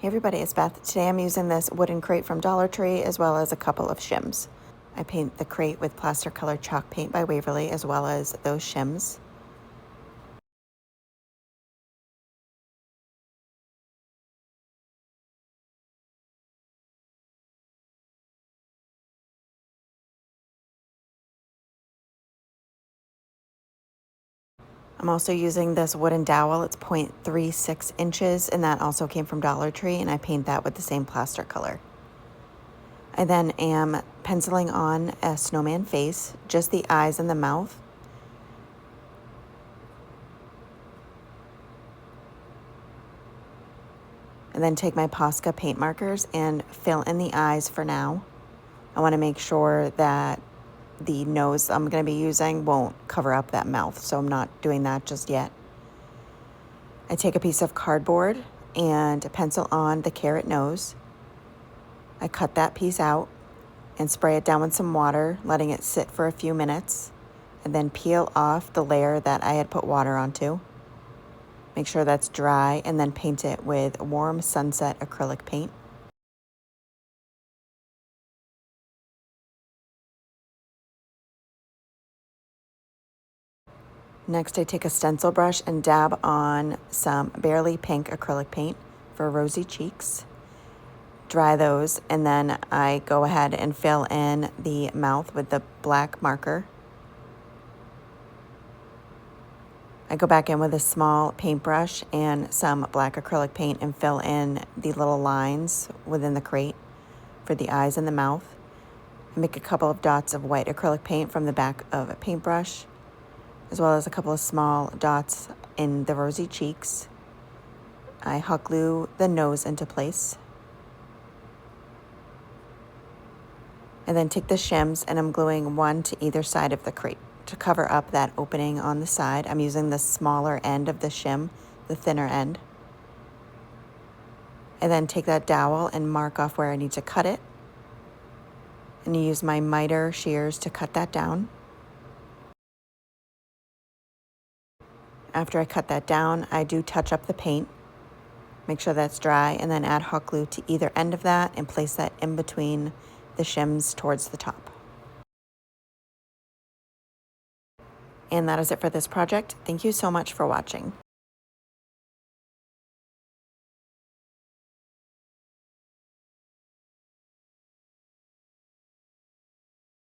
Hey everybody, it's Beth. Today I'm using this wooden crate from Dollar Tree as well as a couple of shims. I paint the crate with Plaster colored chalk paint by Waverly as well as those shims. I'm also using this wooden dowel. It's 0.36 inches and that also came from Dollar Tree, and I paint that with the same plaster color. I then am penciling on a snowman face, just the eyes and the mouth. And then take my Posca paint markers and fill in the eyes for now. I want to make sure that the nose I'm going to be using won't cover up that mouth, so I'm not doing that just yet. I take a piece of cardboard and pencil on the carrot nose. I cut that piece out and spray it down with some water, letting it sit for a few minutes, and then peel off the layer that I had put water onto. Make sure that's dry, and then paint it with warm sunset acrylic paint. Next, I take a stencil brush and dab on some barely pink acrylic paint for rosy cheeks. Dry those, and then I go ahead and fill in the mouth with the black marker. I go back in with a small paintbrush and some black acrylic paint and fill in the little lines within the crate for the eyes and the mouth. I make a couple of dots of white acrylic paint from the back of a paintbrush, as well as a couple of small dots in the rosy cheeks. I hot glue the nose into place. And then take the shims, and I'm gluing one to either side of the crate to cover up that opening on the side. I'm using the smaller end of the shim, the thinner end. And then take that dowel and mark off where I need to cut it. And use my miter shears to cut that down. After I cut that down, I do touch up the paint. Make sure that's dry, and then add hot glue to either end of that and place that in between the shims towards the top. And that is it for this project. Thank you so much for watching.